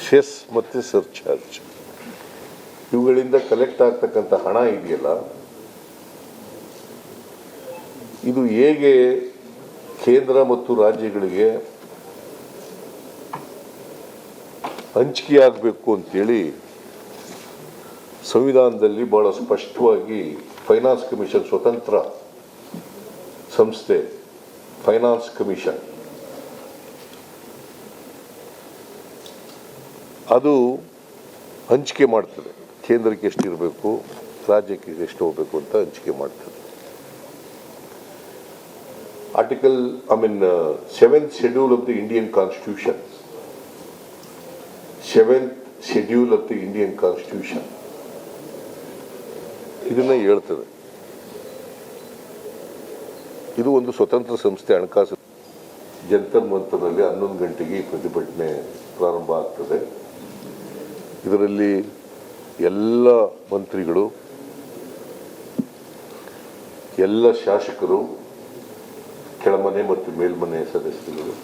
Cess ಮತ್ತು surcharge ಇವುಗಳಿಂದ collect ಆಗ್ತಕ್ಕಂಥ ಹಣ ಇದೆಯಲ್ಲ, ಇದು ಹೇಗೆ ಕೇಂದ್ರ ಮತ್ತು ರಾಜ್ಯಗಳಿಗೆ ಹಂಚಿಕೆಯಾಗಬೇಕು ಅಂತೇಳಿ ಸಂವಿಧಾನದಲ್ಲಿ ಬಹಳ ಸ್ಪಷ್ಟವಾಗಿ ಫೈನಾನ್ಸ್ ಕಮಿಷನ್, ಸ್ವತಂತ್ರ ಸಂಸ್ಥೆ ಫೈನಾನ್ಸ್ ಕಮಿಷನ್, ಅದು ಹಂಚಿಕೆ ಮಾಡ್ತದೆ. ಕೇಂದ್ರಕ್ಕೆ ಎಷ್ಟಿರಬೇಕು, ರಾಜ್ಯಕ್ಕೆ ಎಷ್ಟು ಹೋಗಬೇಕು ಅಂತ ಹಂಚಿಕೆ ಮಾಡ್ತದೆ. Article 7th schedule of the Indian Constitution, 7th schedule of the Indian Constitution ಇದನ್ನ ಹೇಳ್ತದೆ. ಇದು ಒಂದು ಸ್ವತಂತ್ರ ಸಂಸ್ಥೆ, ಹಣಕಾಸು. ಜಂತರ್ ಮಂತರ್ನಲ್ಲಿ 11 ಗಂಟೆಗೆ ಪ್ರತಿಭಟನೆ ಪ್ರಾರಂಭ ಆಗ್ತದೆ. ಇದರಲ್ಲಿ ಎಲ್ಲ ಮಂತ್ರಿಗಳು, ಎಲ್ಲ ಶಾಸಕರು, ಕೆಳಮನೆ ಮತ್ತು ಮೇಲ್ಮನೆ ಸದಸ್ಯರು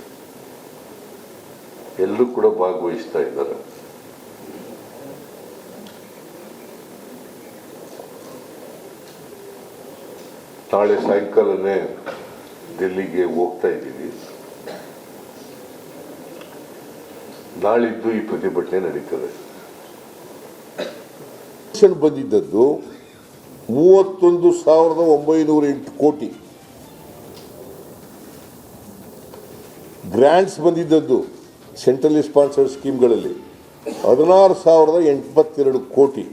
ಎಲ್ಲರೂ ಕೂಡ ಭಾಗವಹಿಸ್ತಾ ಇದ್ದಾರೆ. ನಾಳೆ ಸಾಯಂಕಾಲನೇ ಡೆಲ್ಲಿಗೆ ಹೋಗ್ತಾ ಇದ್ದೀವಿ. ನಾಳಿದ್ದು ಈ ಪ್ರತಿಭಟನೆ ನಡೀತದೆ. ಬಂದಿದ್ದದ್ದು 31,908 ಕೋಟಿ. ಗ್ರಾಂಟ್ಸ್ ಬಂದಿದ್ದದ್ದು ಸೆಂಟ್ರಲಿ ಸ್ಪಾನ್ಸರ್ಡ್ ಸ್ಕೀಮ್ಗಳಲ್ಲಿ 16,082 ಕೋಟಿ.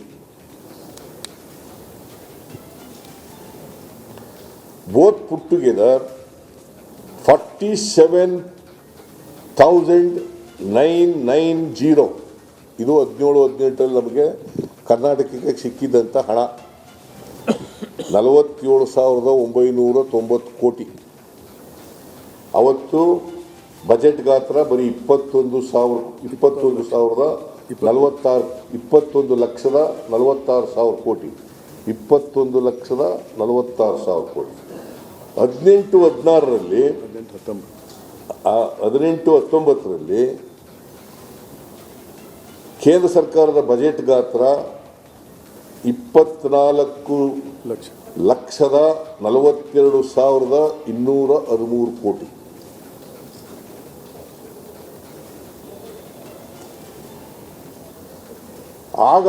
Both put together 47,990. ಇದು 17-18 ನಮಗೆ ಕರ್ನಾಟಕಕ್ಕೆ ಸಿಕ್ಕಿದ್ದಂಥ ಹಣ 47,990 ಕೋಟಿ. ಅವತ್ತು ಬಜೆಟ್ ಗಾತ್ರ ಬರೀ 21,46,000 ಕೋಟಿ. 21,46,000 ಕೋಟಿ. 18-19ರಲ್ಲಿ 18-19ರಲ್ಲಿ ಕೇಂದ್ರ ಸರ್ಕಾರದ ಬಜೆಟ್ ಗಾತ್ರ 24,42,213 ಕೋಟಿ. ಆಗ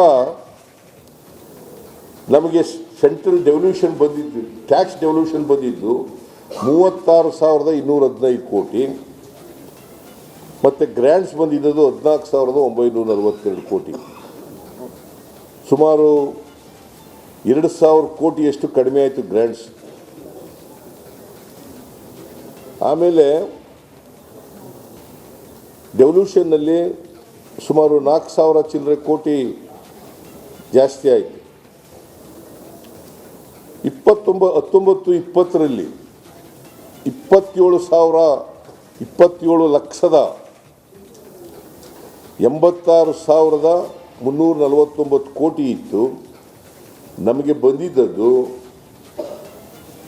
ನಮಗೆ ಸೆಂಟ್ರಲ್ ಡೆವಲ್ಯೂಷನ್ ಬಂದಿದ್ದು, ಟ್ಯಾಕ್ಸ್ ಡೆವಲ್ಯೂಷನ್ ಬಂದಿದ್ದು 36,215 ಕೋಟಿ. ಮತ್ತು ಗ್ರ್ಯಾಂಟ್ಸ್ ಬಂದಿದ್ದು 14,942 ಕೋಟಿ. ಸುಮಾರು 2,000 ಕೋಟಿಯಷ್ಟು ಕಡಿಮೆ ಆಯಿತು ಗ್ರ್ಯಾಂಟ್ಸ್. ಆಮೇಲೆ ಡೆವಲ್ಯೂಷನ್ನಲ್ಲಿ ಸುಮಾರು 4,000 ಚಿಲ್ಲರೆ ಕೋಟಿ ಜಾಸ್ತಿ ಆಯಿತು. 19-20ರಲ್ಲಿ 27,86,349 ಕೋಟಿ ಇತ್ತು. ನಮಗೆ ಬಂದಿದ್ದದ್ದು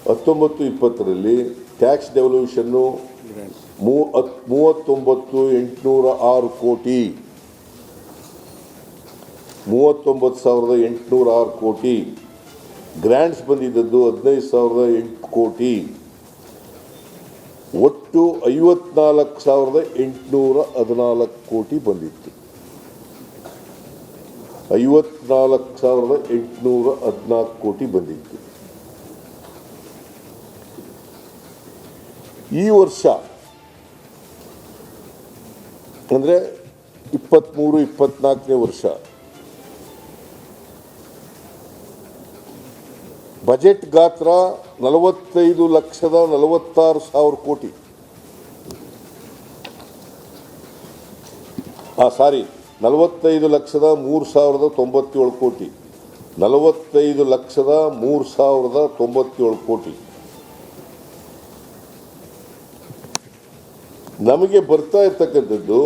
19-20ರಲ್ಲಿ ಟ್ಯಾಕ್ಸ್ ಡೆವಲ್ಯೂಷನ್ನು 39,806 ಕೋಟಿ. 39,806 ಕೋಟಿ. ಗ್ರ್ಯಾಂಟ್ಸ್ ಬಂದಿದ್ದದ್ದು 15,008 ಕೋಟಿ. ಒಟ್ಟು 54,814 ಕೋಟಿ ಬಂದಿತ್ತು. 54,814 ಕೋಟಿ ಬಂದಿತ್ತು. ಈ ವರ್ಷ ಅಂದರೆ 23-24ನೇ ವರ್ಷ ಬಜೆಟ್ ಗಾತ್ರ 45,46,000 ಕೋಟಿ. 45,03,097 ಕೋಟಿ. 45,03,097 ಕೋಟಿ. ನಮಗೆ ಬರ್ತಾ ಇರ್ತಕ್ಕಂಥದ್ದು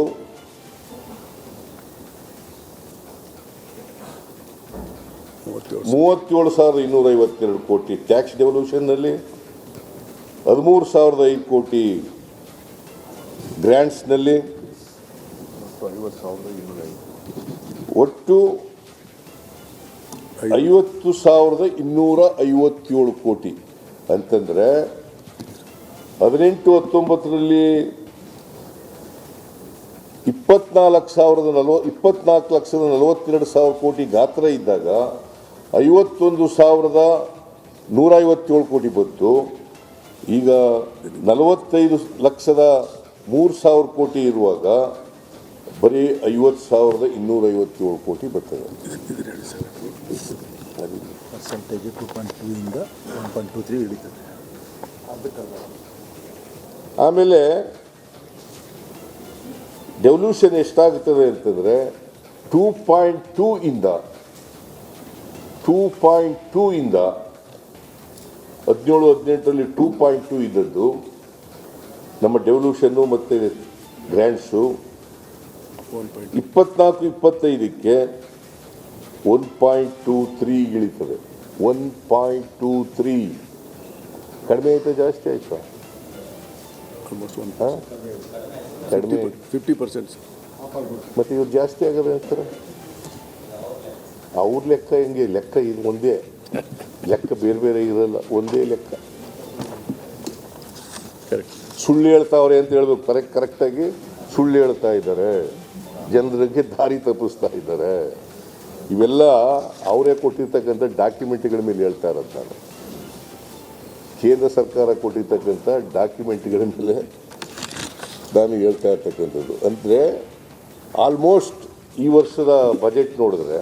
37,252 ಕೋಟಿ. ಟ್ಯಾಕ್ಸ್ ಡೆವಲ್ಯೂಷನ್ನಲ್ಲಿ 13,005 ಕೋಟಿ. ಗ್ರ್ಯಾಂಟ್ಸ್ನಲ್ಲಿ ಒಟ್ಟು 50,257 ಕೋಟಿ ಅಂತಂದರೆ 18-19ರಲ್ಲಿ 24,42,000 ಕೋಟಿ ಗಾತ್ರ ಇದ್ದಾಗ 51,157 ಕೋಟಿ ಬಂತು. ಈಗ 45,03,000 ಕೋಟಿ ಇರುವಾಗ ಬರೀ 50,257 ಕೋಟಿ ಬರ್ತದೆ. ಪರ್ಸೆಂಟೇಜ್ 2.2 ಇಂದ 1.23 ಇಳಿತದೆ. ಆಮೇಲೆ ಡೆವಲ್ಯೂಷನ್ ಎಷ್ಟಾಗುತ್ತದೆ ಅಂತಂದರೆ 2.2 ಇಂದ 17-18ರಲ್ಲಿ 2.2 ಇದ್ದದ್ದು ನಮ್ಮ ಡೆವಲ್ಯೂಷನ್ನು ಮತ್ತು ಗ್ರ್ಯಾಂಡ್ಸು 24-25ಕ್ಕೆ 1.23 ಇಳಿತದೆ. 1.23 ಕಡಿಮೆ ಆಯಿತಾ ಜಾಸ್ತಿ ಆಯಿತಾ? ಕಡಿಮೆ 50%. ಮತ್ತು ಇವ್ರು ಜಾಸ್ತಿ ಆಗದೆ ಅಂತಾರೆ. ಅವ್ರ ಲೆಕ್ಕ ಹೆಂಗೆ? ಲೆಕ್ಕ ಇದು ಒಂದೇ ಲೆಕ್ಕ, ಬೇರೆ ಬೇರೆ ಇರಲ್ಲ, ಒಂದೇ ಲೆಕ್ಕ. ಸುಳ್ಳು ಹೇಳ್ತಾವ್ರೆ ಅಂತ ಹೇಳ್ಬೇಕು. ಕರೆಕ್ಟಾಗಿ ಸುಳ್ಳು ಹೇಳ್ತಾ ಇದ್ದಾರೆ, ಜನರಿಗೆ ದಾರಿ ತಪ್ಪಿಸ್ತಾ ಇದ್ದಾರೆ. ಇವೆಲ್ಲ ಅವರೇ ಕೊಟ್ಟಿರ್ತಕ್ಕಂಥ ಡಾಕ್ಯುಮೆಂಟ್ಗಳ ಮೇಲೆ ಹೇಳ್ತಾ ಇರೋದು ನಾನು. ಕೇಂದ್ರ ಸರ್ಕಾರ ಕೊಟ್ಟಿರ್ತಕ್ಕಂಥ ಡಾಕ್ಯುಮೆಂಟ್ಗಳ ಮೇಲೆ ನಾನು ಹೇಳ್ತಾ ಇರ್ತಕ್ಕಂಥದ್ದು. ಅಂದರೆ ಆಲ್ಮೋಸ್ಟ್ ಈ ವರ್ಷದ ಬಜೆಟ್ ನೋಡಿದ್ರೆ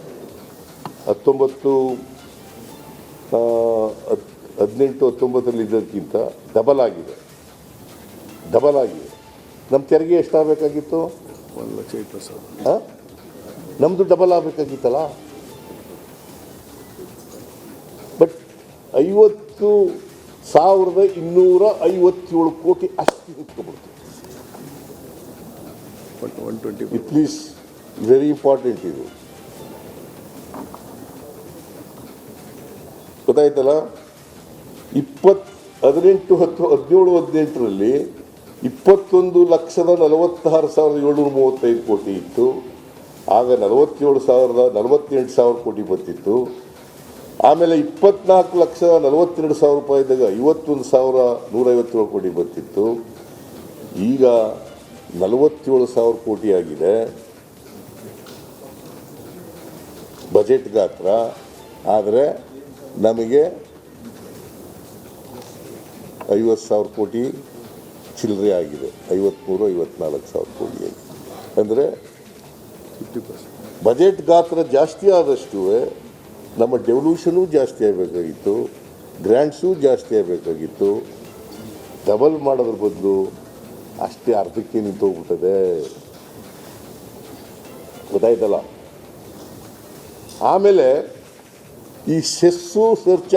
18-19ರಲ್ಲಿ ಇದ್ದದಕ್ಕಿಂತ ಡಬಲ್ ಆಗಿದೆ. ನಮ್ಮ ತೆರಿಗೆ ಎಷ್ಟಾಗಬೇಕಾಗಿತ್ತು? 1,08,000. ನಮ್ಮದು ಡಬಲ್ ಆಗಬೇಕಾಗಿತ್ತಲ್ಲ. ಬಟ್ 50,257 ಕೋಟಿ ಅಷ್ಟು ನಿಂತ್ಕೊಬಿಡ್ತು. ಪ್ಲೀಸ್, ವೆರಿ ಇಂಪಾರ್ಟೆಂಟ್ ಇದು, ಗೊತ್ತಾಯ್ತಲ್ಲ. 18-18ರಲ್ಲಿ 21,46,735 ಕೋಟಿ ಇತ್ತು. ಆಗ 47,000 ಕೋಟಿ ಬರ್ತಿತ್ತು. ಆಮೇಲೆ 24,42,000 ರೂಪಾಯಿ ಇದ್ದಾಗ 51,157 ಕೋಟಿ ಬರ್ತಿತ್ತು. ಈಗ 47,000 ಕೋಟಿ ಆಗಿದೆ ಬಜೆಟ್ ಗಾತ್ರ. ಆದರೆ ನಮಗೆ 50,000 ಕೋಟಿ ಚಿಲ್ಲರೆ ಆಗಿದೆ. 53,000-54,000 ಕೋಟಿ ಆಗಿದೆ. ಅಂದರೆ 50%. ಬಜೆಟ್ ಗಾತ್ರ ಜಾಸ್ತಿ ಆದಷ್ಟು ನಮ್ಮ ಡೆವಲ್ಯೂಷನು ಜಾಸ್ತಿ ಆಗಬೇಕಾಗಿತ್ತು, ಗ್ರ್ಯಾಂಟ್ಸು ಜಾಸ್ತಿ ಆಗಬೇಕಾಗಿತ್ತು. ಡಬಲ್ ಮಾಡೋದ್ರ ಬದಲು ಅಷ್ಟೇ ಅರ್ಧಕ್ಕೆ ನಿಂತೋಗ್ಬಿಟ್ಟದೆ, ಗೊತ್ತಾಯ್ತಲ್ಲ. ಆಮೇಲೆ ಈ ಸೆಸ್ಸು ಸರ್ಚಾರ್ಜ್